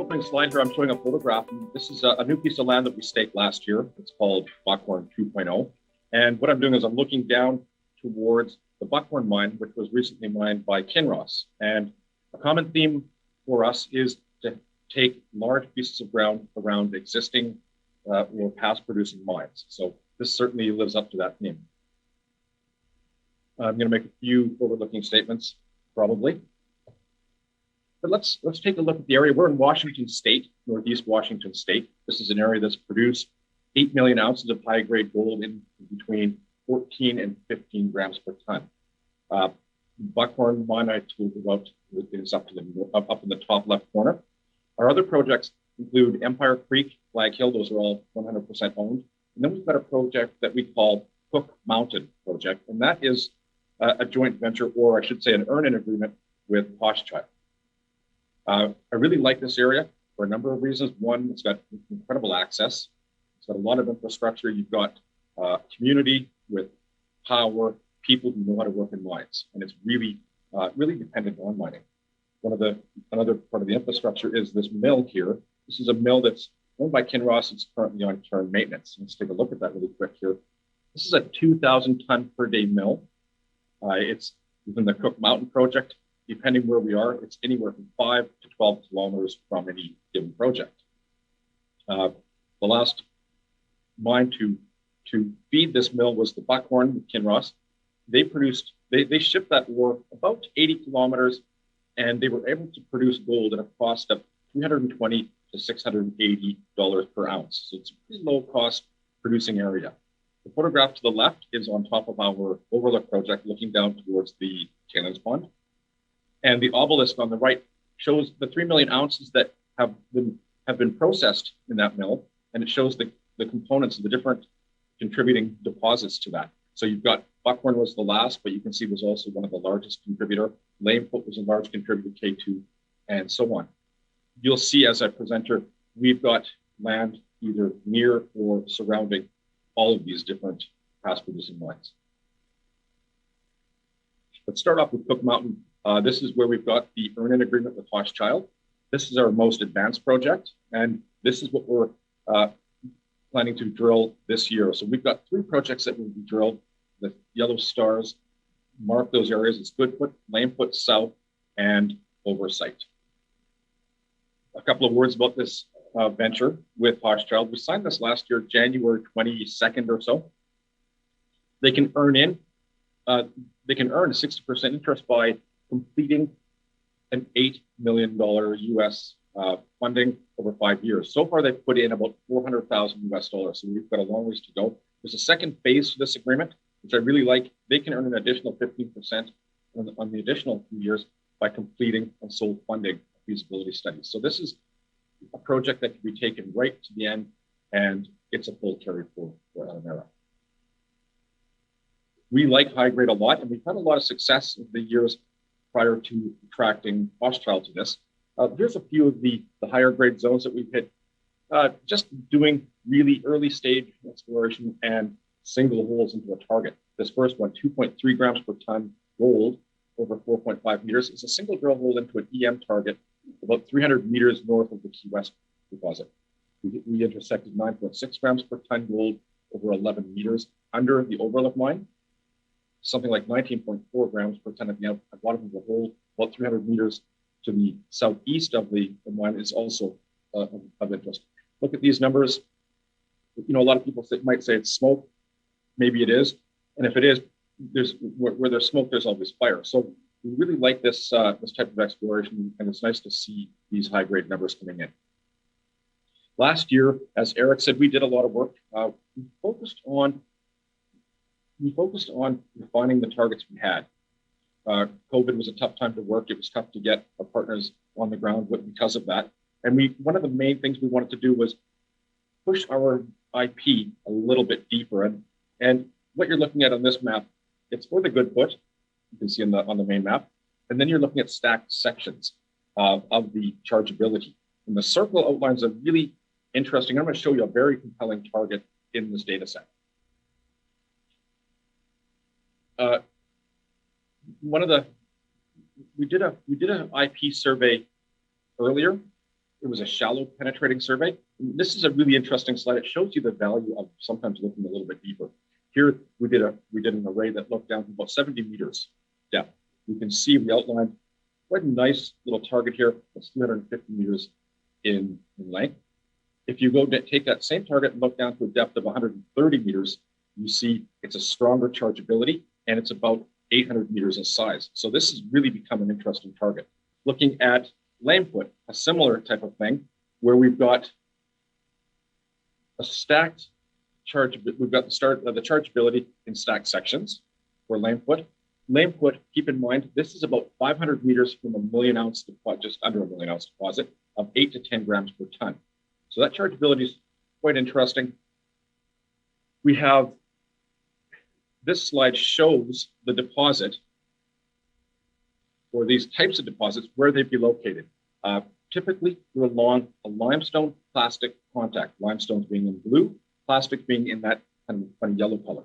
opening slide here, I'm showing a photograph. And this is a new piece of land that we staked last year. It's called Buckhorn 2.0. And what I'm doing is I'm looking down towards the Buckhorn mine, which was recently mined by Kinross. And a common theme for us is to take large pieces of ground around existing or past producing mines. So this certainly lives up to that theme. I'm going to make a few forward-looking statements, probably. But let's take a look at the area. We're in Washington State, Northeast Washington State. This is an area that's produced 8 million ounces of high-grade gold in between 14 and 15 grams per ton. Buckhorn mine I told you about is up in the top left corner. Our other projects include Empire Creek, Flag Hill. Those are all 100% owned. And then we've got a project that we call Cook Mountain Project, and that is a joint venture, or I should say an earn-in agreement with Hochschild. I really like this area for a number of reasons. One, it's got incredible access. It's got a lot of infrastructure. You've got community with power, people who know how to work in mines, and it's really, really dependent on mining. Another part of the infrastructure is this mill here. This is a mill that's owned by Kinross. It's currently on care and maintenance. Let's take a look at that really quick here. This is a 2,000 ton per day mill. It's within the Cook Mountain project. Depending where we are, it's anywhere from 5 to 12 kilometers from any given project. The last mine to feed this mill was the Buckhorn with Kinross. They shipped that ore about 80 kilometers, and they were able to produce gold at a cost of $320 to $680 per ounce. So it's a pretty low cost producing area. The photograph to the left is on top of our overlook project, looking down towards the tailings pond. And the obelisk on the right shows the 3 million ounces that have been processed in that mill, and it shows the components of the different contributing deposits to that. So you've got Buckhorn was the last, but you can see was also one of the largest contributor. Lamefoot was a large contributor, K2, and so on. You'll see as a presenter, we've got land either near or surrounding all of these different past producing mines. Let's start off with Cook Mountain. This is where we've got the earn-in agreement with Hochschild. This is our most advanced project, and this is what we're planning to drill this year. So we've got 3 projects that will be drilled. The yellow stars mark those areas. It's Goodfoot, Lamefoot South, and Oversight. A couple of words about this venture with Hochschild. We signed this last year, January 22nd or so. They can earn a 60% interest by completing an $8 million US funding over 5 years. So far, they've put in about $400,000 US dollars. So we've got a long ways to go. There's a second phase to this agreement, which I really like. They can earn an additional 15% on the additional 2 years by completing and sole funding feasibility studies. So this is a project that can be taken right to the end, and it's a full carry forward for Adamera. We like high grade a lot, and we've had a lot of success in the years prior to attracting Hochschild to this. Here's a few of the higher grade zones that we've hit, just doing really early stage exploration and single holes into a target. This first one, 2.3 grams per ton gold over 4.5 meters, is a single drill hole into an EM target about 300 meters north of the Key West deposit. We intersected 9.6 grams per ton gold over 11 meters under the overlook mine. Something like 19.4 grams per ton at the bottom of the hole, about 300 meters to the southeast of the mine is also of interest. Look at these numbers. You know, a lot of people might say it's smoke. Maybe it is. And if it is, where there's smoke, there's always fire. So we really like this type of exploration, and it's nice to see these high-grade numbers coming in. Last year, as Eric said, we did a lot of work. We focused on refining the targets we had. COVID was a tough time to work. It was tough to get our partners on the ground because of that. And one of the main things we wanted to do was push our IP a little bit deeper. And what you're looking at on this map, it's for the Goodfoot. You can see on the main map. And then you're looking at stacked sections of the chargeability. And the circle outlines a really interesting, I'm going to show you a very compelling target in this data set. We did an IP survey earlier it was a shallow penetrating survey. This is a really interesting slide. It shows you the value of sometimes looking a little bit deeper. Here we did an array that looked down to about 70 meters depth. You can see we outlined quite a nice little target here. That's 350 meters in length. If you go to take that same target and look down to a depth of 130 meters, you see it's a stronger chargeability and it's about 800 meters in size. So this has really become an interesting target. Looking at Lamefoot, a similar type of thing, where we've got a stacked charge. We've got the start of the chargeability in stacked sections for Lamefoot. Lamefoot, keep in mind, this is about 500 meters from a 1 million ounce deposit, just under a 1 million ounce deposit of 8 to 10 grams per ton. So that chargeability is quite interesting. We have, this slide shows the deposit or these types of deposits, where they'd be located. Typically, they're along a limestone plastic contact, limestones being in blue, plastic being in that kind of yellow color.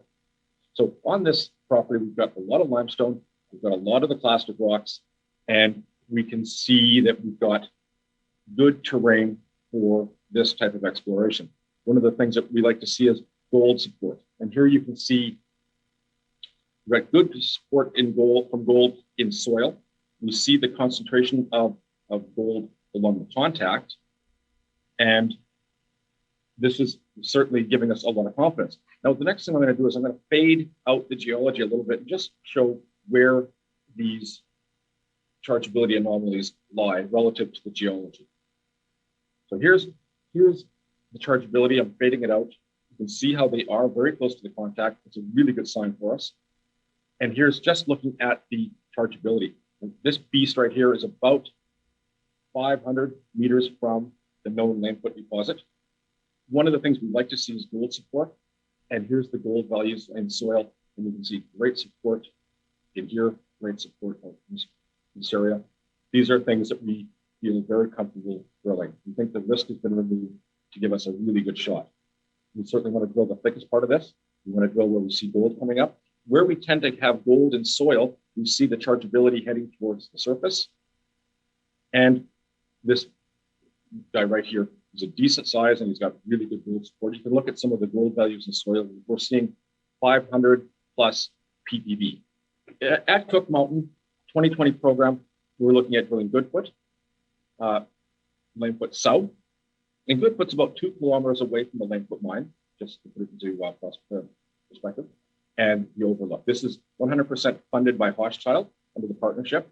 So on this property, we've got a lot of limestone, we've got a lot of the clastic rocks, and we can see that we've got good terrain for this type of exploration. One of the things that we like to see is gold support. And here you can see we've got good support in gold, from gold in soil. We see the concentration of gold along the contact. And this is certainly giving us a lot of confidence. Now, the next thing I'm going to do is I'm going to fade out the geology a little bit and just show where these chargeability anomalies lie relative to the geology. So here's the chargeability. I'm fading it out. You can see how they are very close to the contact. It's a really good sign for us. And here's just looking at the chargeability. And this beast right here is about 500 meters from the known Lamefoot deposit. One of the things we like to see is gold support. And here's the gold values in soil. And you can see great support in here, great support in this area. These are things that we feel very comfortable drilling. We think the risk has been removed to give us a really good shot. We certainly want to drill the thickest part of this. We want to drill where we see gold coming up. Where we tend to have gold in soil, we see the chargeability heading towards the surface. And this guy right here is a decent size and he's got really good gold support. You can look at some of the gold values in soil. We're seeing 500 plus ppb. At Cook Mountain 2020 program, we're looking at drilling Goodfoot, Lamefoot South. And Goodfoot's about 2 kilometers away from the Lamefoot mine, just to put it into perspective. And the overlook. This is 100% funded by Hochschild under the partnership.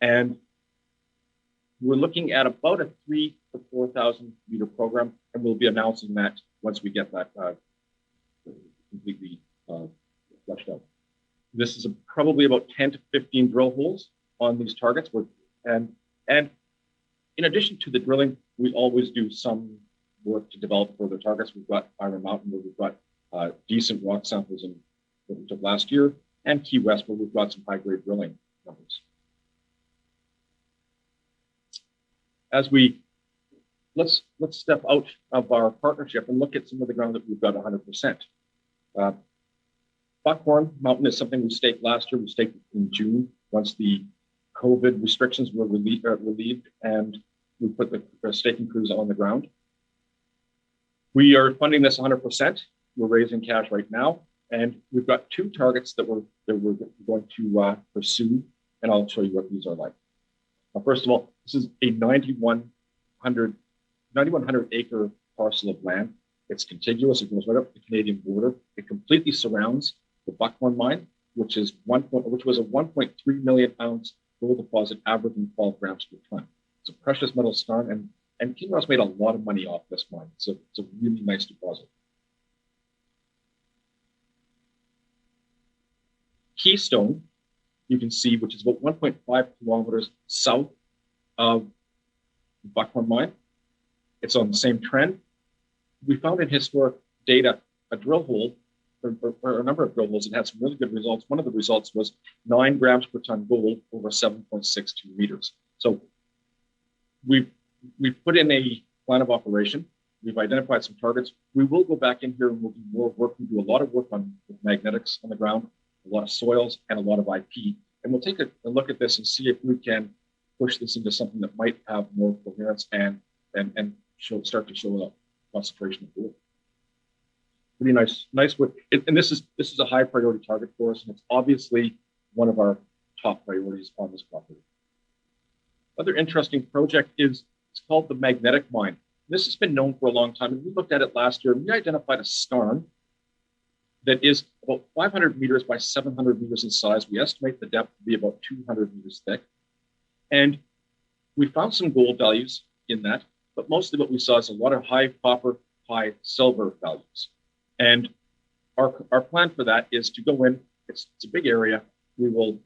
And we're looking at about a 3,000 to 4,000 meter program, and we'll be announcing that once we get that completely fleshed out. This is probably about 10 to 15 drill holes on these targets. And in addition to the drilling, we always do some work to develop further targets. We've got Iron Mountain, where we've got decent rock samples in that we took last year, and Key West, where we've got some high-grade drilling numbers. As let's step out of our partnership and look at some of the ground that we've got 100%. Buckhorn Mountain is something we staked last year. We staked in June once the COVID restrictions were relieved, and we put the staking crews on the ground. We are funding this 100%. We're raising cash right now, and we've got 2 targets that we're going to pursue, and I'll show you what these are like. First of all, this is a 9,100 acre parcel of land. It's contiguous. It goes right up to the Canadian border. It completely surrounds the Buckhorn mine, which was a 1.3 million ounce gold deposit, averaging 12 grams per ton. It's a precious metal skarn, and Kinross made a lot of money off this mine. It's a really nice deposit. Keystone, you can see, which is about 1.5 kilometers south of the Buckhorn mine. It's on the same trend. We found in historic data a drill hole, or a number of drill holes that had some really good results. One of the results was 9 grams per ton gold over 7.62 meters. So we've put in a plan of operation. We've identified some targets. We will go back in here and we'll do more work. We do a lot of work on magnetics on the ground, a lot of soils, and a lot of IP. And we'll take a look at this and see if we can push this into something that might have more coherence and and start to show a concentration of gold. Pretty nice wood. And this is a high priority target for us, and it's obviously one of our top priorities on this property. Another interesting project is it's called the magnetic mine. This has been known for a long time, and we looked at it last year, and we identified a skarn that is about 500 meters by 700 meters in size. We estimate the depth to be about 200 meters thick. And we found some gold values in that, but mostly what we saw is a lot of high copper, high silver values. And our plan for that is to go in. It's a big area. We'll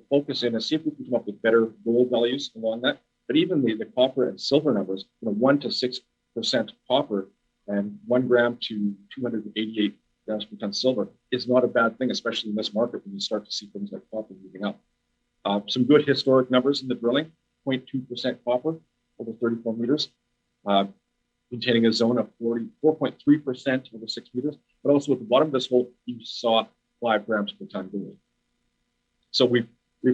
focus in and see if we can come up with better gold values along that. But even the copper and silver numbers, 1 to 6% copper and 1 gram to 288 grams per ton silver is not a bad thing, especially in this market when you start to see things like copper moving up. Some good historic numbers in the drilling: 0.2% copper over 34 meters, containing a zone of 4.3% over 6 meters. But also at the bottom of this hole, you saw 5 grams per ton gold. So we've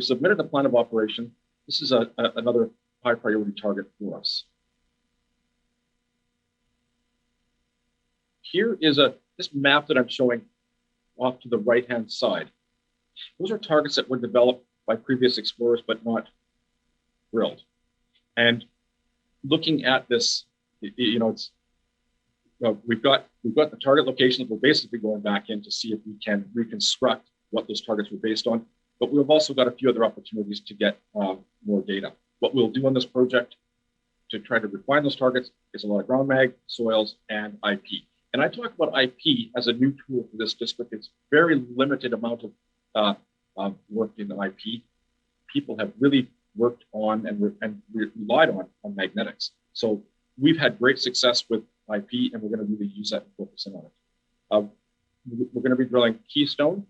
submitted a plan of operation. This is another high priority target for us. Here is this map that I'm showing off to the right-hand side. Those are targets that were developed by previous explorers but not drilled. And looking at this, we've got the target locations. We're basically going back in to see if we can reconstruct what those targets were based on. But we've also got a few other opportunities to get more data. What we'll do on this project to try to refine those targets is a lot of ground mag, soils, and IP. And I talk about IP as a new tool for this district. It's very limited amount of work in the IP. People have really worked on and relied on magnetics. So we've had great success with IP, and we're going to really use that and focus in on it. We're going to be drilling Keystone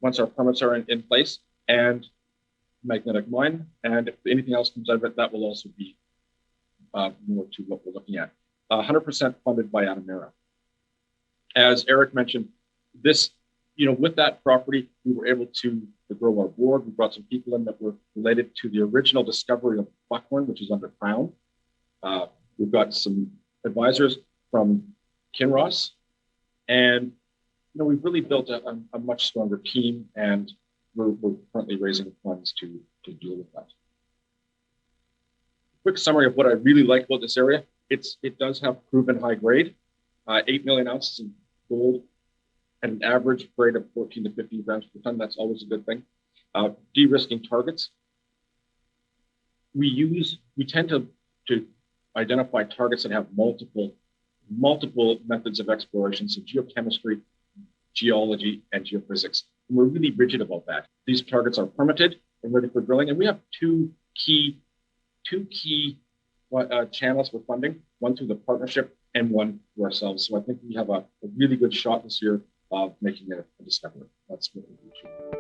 once our permits are in place, and magnetic mine. And if anything else comes out of it, that will also be more to what we're looking at. 100% funded by Adamera. As Eric mentioned, this, with that property, we were able to grow our board. We brought some people in that were related to the original discovery of Buckhorn, which is under Crown. We've got some advisors from Kinross, and we've really built a much stronger team, and we're currently raising funds to deal with that. Quick summary of what I really like about this area. It does have proven high grade, 8 million ounces of gold at an average grade of 14 to 15 grams per ton. That's always a good thing. De-risking targets. We tend to identify targets that have multiple methods of exploration, so geochemistry, geology, and geophysics. And we're really rigid about that. These targets are permitted and ready for drilling, and we have two key channels for funding, one through the partnership and one through ourselves. So I think we have a really good shot this year of making a discovery. That's what we do.